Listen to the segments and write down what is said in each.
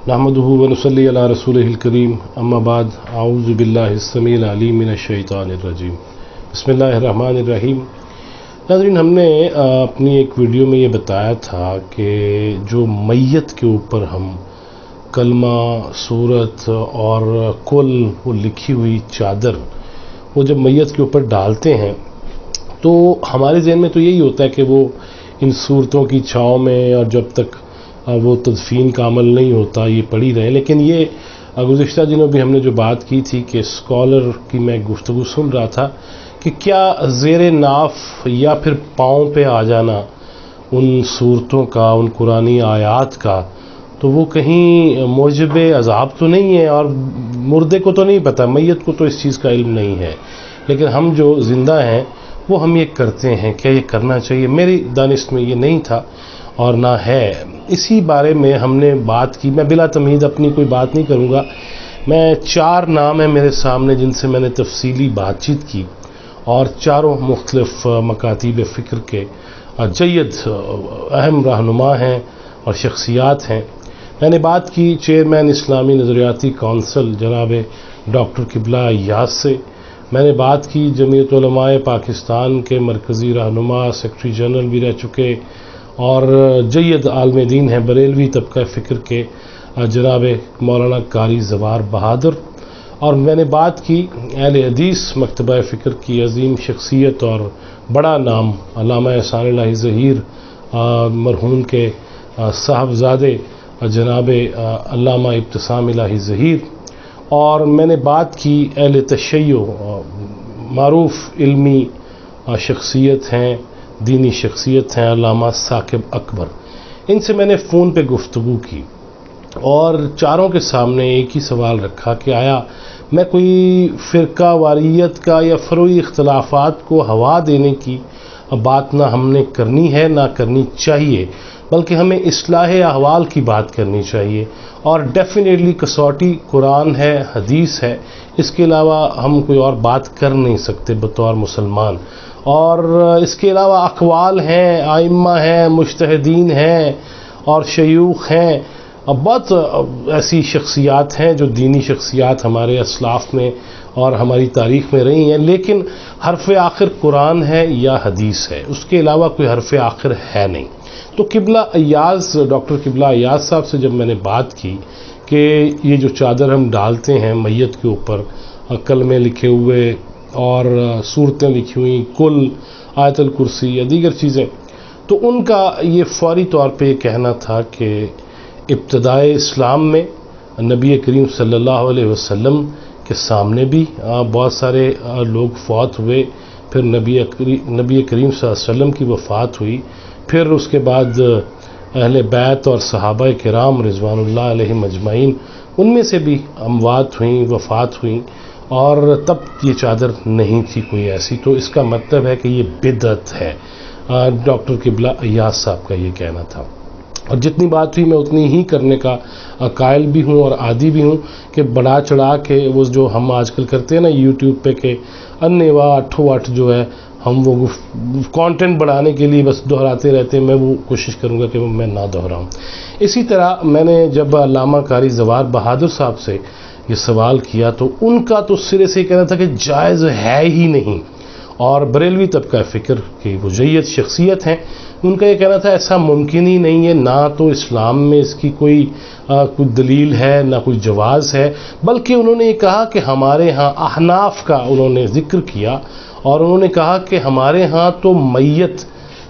नहमदुहु व नुसल्ली अला रसूलिहिल करीम अम्मा बाद आऊज़ु बिल्लाहिस समीइल अलीम मिनश शैतानिर रजीम बिस्मिल्लाहिर रहमानिर रहीम। नाज़रीन, हमने अपनी एक वीडियो में ये बताया था कि जो मैयत के ऊपर हम कलमा, सूरत और कुल वो लिखी हुई चादर वो जब मैयत के ऊपर डालते हैं तो हमारे ज़हन में तो यही होता है कि वो इन सूरतों की छाँव में और जब तक वो तदफीन का अमल नहीं होता ये पड़ी रहे। लेकिन ये गुज़िश्ता दिनों भी हमने जो बात की थी कि स्कॉलर की मैं गुफ्तगू सुन रहा था कि क्या ज़ेरे नाफ या फिर पाँव पे आ जाना उन सूरतों का, उन कुरानी आयात का, तो वो कहीं मौजब अज़ाब तो नहीं है। और मुर्दे को तो नहीं पता, मैयत को तो इस चीज़ का इल्म नहीं है, लेकिन हम जो ज़िंदा हैं वो हम ये करते हैं। क्या ये करना चाहिए? मेरी दानिश में ये नहीं था और ना है। इसी बारे में हमने बात की। मैं बिला तमहीद अपनी कोई बात नहीं करूँगा। मैं 4 नाम हैं मेरे सामने जिनसे मैंने तफसीली बातचीत की और चारों मुख्तलिफ मकातीब फ़िक्र के जय्यद अहम रहनुमा हैं और शख्सियात हैं। मैंने बात की चेयरमैन इस्लामी नज़रियाती कौंसिल जनाब डॉक्टर किबला अय्याज से। मैंने बात की जमीयत उलमाए पाकिस्तान के मरकज़ी रहनुमा, सेक्रेटरी जनरल भी रह चुके और जय्यद आलम दीन हैं बरेलवी तबका फ़िक्र के जनाब मौलाना कारी ज़वार बहादुर। और मैंने बात की अहले हदीस मकतबा फ़िक्र की अज़ीम शख्सियत और बड़ा नाम अल्लामा एहसान इलाही ज़हीर मरहूम के साहबज़ादे जनाब अल्लामा इब्तिसाम इलाही ज़हीर। और मैंने बात की अहले तशय्यो मारूफ़ इल्मी शख्सियत हैं, दीनी शख्सियत हैं अल्लामा साकिब अकबर। इनसे मैंने फ़ोन पे गुफ्तगू की और चारों के सामने एक ही सवाल रखा कि आया मैं कोई फ़िरका वारियत का या फ़रोई इख्तलाफात को हवा देने की बात ना हमने करनी है ना करनी चाहिए, बल्कि हमें इस्लाह अहवाल की बात करनी चाहिए। और डेफिनेटली कसौटी कुरान है, हदीस है, इसके अलावा हम कोई और बात कर नहीं सकते बतौर मुसलमान। और इसके अलावा अक़वाल हैं, आइम्मा हैं, मुज्तहिदीन हैं और शयूख हैं। बहुत ऐसी शख्सियात हैं जो दीनी शख्सियात हमारे असलाफ़ में और हमारी तारीख़ में रही हैं, लेकिन हरफ़ आखिर कुरान है या हदीस है, उसके अलावा कोई हरफ़ आखिर है नहीं। तो किबला अय्याज, डॉक्टर किबला अय्याज साहब से जब मैंने बात की कि ये जो चादर हम डालते हैं मैयत के ऊपर, कलमे लिखे हुए और सूरतें लिखी हुई, कुल, आयतुल कुर्सी या दीगर चीज़ें, तो उनका ये फ़ौरी तौर पे ये कहना था कि इब्तिदाए इस्लाम में नबी करीम सल्लल्लाहु अलैहि वसल्लम के सामने भी बहुत सारे लोग फौत हुए, फिर नबी करीम सल्लल्लाहु अलैहि वसल्लम की वफ़ात हुई, फिर उसके बाद अहले बैत और सहाबा किराम रिज़वानुल्लाह अलैहिम अजमाइन उनमें से भी अमवात हुई, वफ़ात हुई, और तब ये चादर नहीं थी कोई ऐसी। तो इसका मतलब है कि ये बिदअत है। डॉक्टर किबला अय्याज साहब का ये कहना था। और जितनी बात हुई मैं उतनी ही करने का कायल भी हूँ और आदी भी हूँ कि बढ़ा चढ़ा के वो जो हम आजकल करते हैं ना यूट्यूब पे के अन्नेवा अठो अठ जो है, हम वो कंटेंट बढ़ाने के लिए बस दोहराते रहते हैं। मैं वो कोशिश करूँगा कि मैं ना दोहराऊँ। इसी तरह मैंने जब अल्लामा कारी ज़वार बहादुर साहब से ये सवाल किया तो उनका तो सिरे से कहना था कि जायज़ है ही नहीं। और बरेलवी तबका फ़िक्र की वो जय्यद शख्सियत हैं, उनका ये कहना था ऐसा मुमकिन ही नहीं है, ना तो इस्लाम में इसकी कोई दलील है ना कोई जवाज़ है। बल्कि उन्होंने ये कहा कि हमारे यहाँ अहनाफ का उन्होंने ज़िक्र किया और उन्होंने कहा कि हमारे यहाँ तो मैयत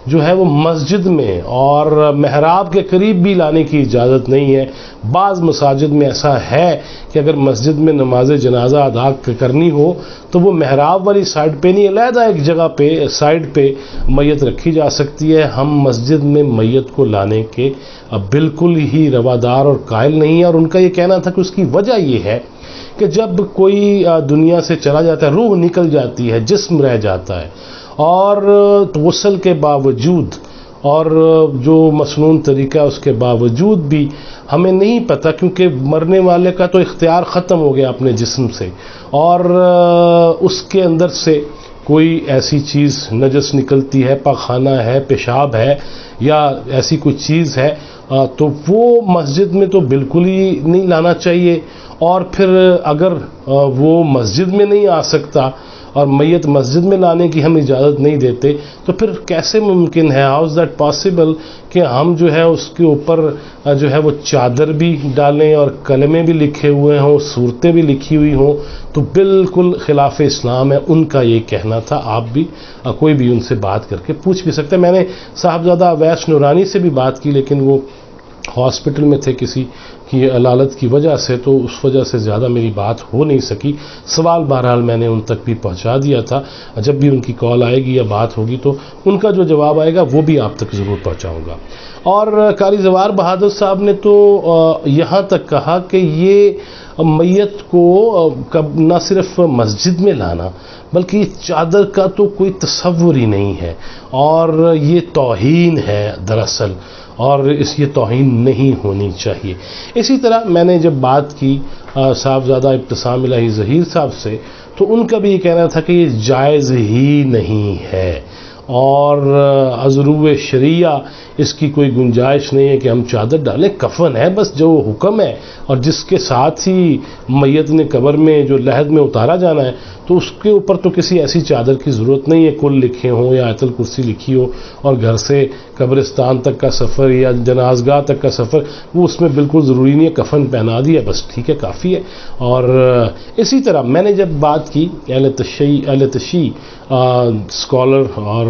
जो है वो मस्जिद में और महराब के करीब भी लाने की इजाज़त नहीं है। बाज़ मसाजिद में ऐसा है कि अगर मस्जिद में नमाज जनाजा अदा करनी हो तो वो महराब वाली साइड पे नहीं, अलहदा एक जगह पे साइड पे मैयत रखी जा सकती है। हम मस्जिद में मैयत को लाने के बिल्कुल ही रवादार और कायल नहीं है। और उनका ये कहना था कि उसकी वजह ये है कि जब कोई दुनिया से चला जाता है, रूह निकल जाती है, जिस्म रह जाता है, और गुस्ल के बावजूद और जो मसनून तरीका उसके बावजूद भी हमें नहीं पता, क्योंकि मरने वाले का तो इख्तियार ख़त्म हो गया अपने जिस्म से, और उसके अंदर से कोई ऐसी चीज़ नजस निकलती है, पाखाना है, पेशाब है या ऐसी कोई चीज़ है, تو وہ مسجد میں تو بالکل ہی نہیں لانا چاہیے، اور پھر اگر وہ مسجد میں نہیں آ سکتا اور میت مسجد میں لانے کی ہم اجازت نہیں دیتے، تو پھر کیسے ممکن ہے، ہاؤ از دیٹ پاسبل کہ ہم جو ہے اس کے اوپر جو ہے وہ چادر بھی ڈالیں اور کلمے بھی لکھے ہوئے ہوں، صورتیں بھی لکھی ہوئی ہوں؟ تو بالکل خلاف اسلام ہے ان کا یہ کہنا تھا۔ آپ بھی کوئی بھی ان سے بات کر کے پوچھ بھی سکتے ہیں۔ میں نے صاحبزادہ اویس نورانی سے بھی بات کی، لیکن وہ ہاسپٹل میں تھے کسی کی علالت کی وجہ سے، تو اس وجہ سے زیادہ میری بات ہو نہیں سکی۔ سوال بہرحال میں نے ان تک بھی پہنچا دیا تھا، جب بھی ان کی کال آئے گی یا بات ہوگی تو ان کا جو جواب آئے گا وہ بھی آپ تک ضرور پہنچاؤں گا۔ اور قاری زوار بہادر صاحب نے تو یہاں تک کہا کہ یہ میت کو نہ صرف مسجد میں لانا بلکہ یہ چادر کا تو کوئی تصور ہی نہیں ہے، اور یہ توہین ہے دراصل، اور یہ توہین نہیں ہونی چاہیے۔ اسی طرح میں نے جب بات کی صاحبزادہ ابتسام الہی ظہیر صاحب سے، تو ان کا بھی یہ کہنا تھا کہ یہ جائز ہی نہیں ہے، اور ازرو شریعہ اس کی کوئی گنجائش نہیں ہے کہ ہم چادر ڈالیں۔ کفن ہے بس جو حکم ہے، اور جس کے ساتھ ہی میت نے قبر میں جو لحد میں اتارا جانا ہے، تو اس کے اوپر تو کسی ایسی چادر کی ضرورت نہیں ہے، کل لکھے ہوں یا آیت الکرسی لکھی ہو، اور گھر سے قبرستان تک کا سفر یا جنازگاہ تک کا سفر وہ اس میں بالکل ضروری نہیں ہے، کفن پہنا دیا بس ٹھیک ہے، کافی ہے۔ اور اسی طرح میں نے جب بات کی اہل تشیع اسکالر اور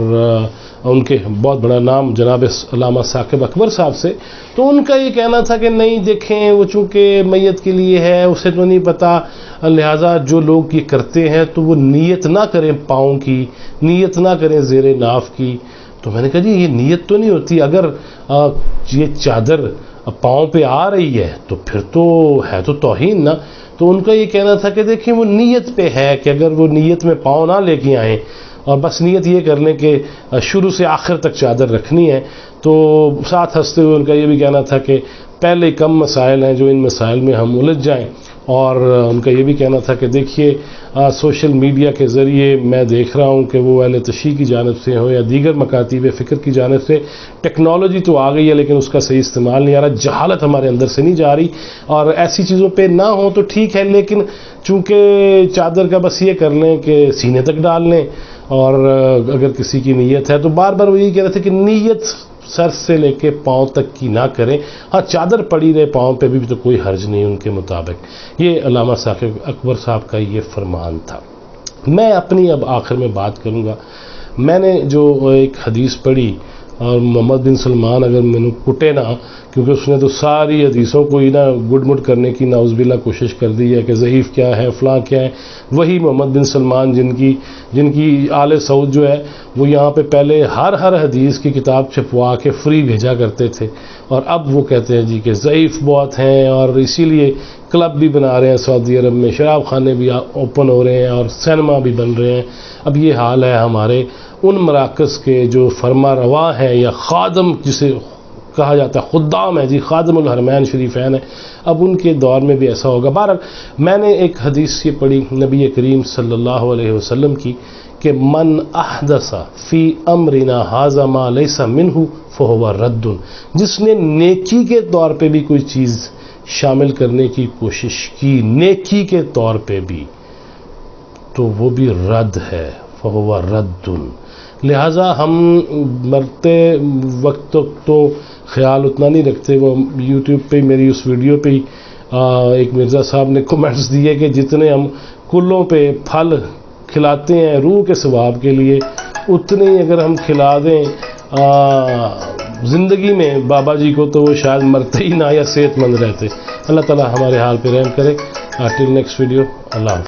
ان کے بہت بڑا نام جناب علامہ ثاقب اکبر صاحب سے، تو ان کا یہ کہنا تھا کہ نہیں دیکھیں، وہ چونکہ میت کے لیے ہے، اسے تو نہیں پتہ، لہٰذا جو لوگ یہ کرتے ہیں تو وہ نیت نہ کریں پاؤں کی، نیت نہ کریں زیر ناف کی۔ تو میں نے کہا جی یہ نیت تو نہیں ہوتی، اگر یہ چادر پاؤں پہ آ رہی ہے تو پھر تو ہے تو توہین نا۔ تو ان کا یہ کہنا تھا کہ دیکھیں وہ نیت پہ ہے، کہ اگر وہ نیت میں پاؤں نہ لے کے آئیں اور بس نیت یہ کر لیں کہ شروع سے آخر تک چادر رکھنی ہے، تو ساتھ ہنستے ہوئے ان کا یہ بھی کہنا تھا کہ پہلے کم مسائل ہیں جو ان مسائل میں ہم الجھ جائیں۔ اور ان کا یہ بھی کہنا تھا کہ دیکھیے سوشل میڈیا کے ذریعے میں دیکھ رہا ہوں کہ وہ اہل تشیع کی جانب سے ہوں یا دیگر مکاتیب فکر کی جانب سے ٹیکنالوجی تو آ گئی ہے لیکن اس کا صحیح استعمال نہیں آ رہا، جہالت ہمارے اندر سے نہیں جا رہی، اور ایسی چیزوں پہ نہ ہوں تو ٹھیک ہے، لیکن چونکہ چادر کا بس یہ کر لیں کہ سینے تک ڈال لیں، اور اگر کسی کی نیت ہے تو بار بار وہ یہی کہہ رہے تھے کہ نیت سر سے لے کے پاؤں تک کی نہ کریں، ہاں چادر پڑی رہے پاؤں پہ بھی تو کوئی حرج نہیں ان کے مطابق۔ یہ علامہ ثاقب اکبر صاحب کا یہ فرمان تھا۔ میں اپنی اب آخر میں بات کروں گا۔ میں نے جو ایک حدیث پڑھی، اور محمد بن سلمان اگر میں نے کٹے نہ، کیونکہ اس نے تو ساری حدیثوں کو ہی نا گڈ مڈ کرنے کی نعوذ باللہ کوشش کر دی ہے کہ ضعیف کیا ہے فلاں کیا ہے، وہی محمد بن سلمان جن کی آل سعود جو ہے وہ یہاں پہ پہلے ہر حدیث کی کتاب چھپوا کے فری بھیجا کرتے تھے، اور اب وہ کہتے ہیں جی کہ ضعیف بہت ہیں، اور اسی لیے کلب بھی بنا رہے ہیں سعودی عرب میں، شراب خانے بھی اوپن ہو رہے ہیں اور سینما بھی بن رہے ہیں۔ اب یہ حال ہے ہمارے ان مراکز کے جو فرما روا ہیں یا خادم جسے کہا جاتا ہے، خدام ہے جی، خادم الحرمین شریفین ہے، اب ان کے دور میں بھی ایسا ہوگا۔ بہرحال میں نے ایک حدیث یہ پڑھی نبی کریم صلی اللہ علیہ وسلم کی کہ من احدث فی امرنا ھذا ما لیس منہ فہو رد، جس نے نیکی کے طور پہ بھی کوئی چیز شامل کرنے کی کوشش کی، نیکی کے طور پہ بھی، تو وہ بھی رد ہے، فہو رد۔ لہٰذا ہم مرتے وقت تو خیال اتنا نہیں رکھتے۔ وہ یوٹیوب پہ میری اس ویڈیو پہ ایک مرزا صاحب نے کومنٹس دیے کہ جتنے ہم کلوں پہ پھل کھلاتے ہیں روح کے ثواب کے لیے، اتنے ہی اگر ہم کھلا دیں زندگی میں بابا جی کو تو وہ شاید مرتے ہی نہ یا صحت مند رہتے۔ اللہ تعالی ہمارے حال پہ رحم کرے۔ ٹل نیکسٹ ویڈیو، اللہ حافظ۔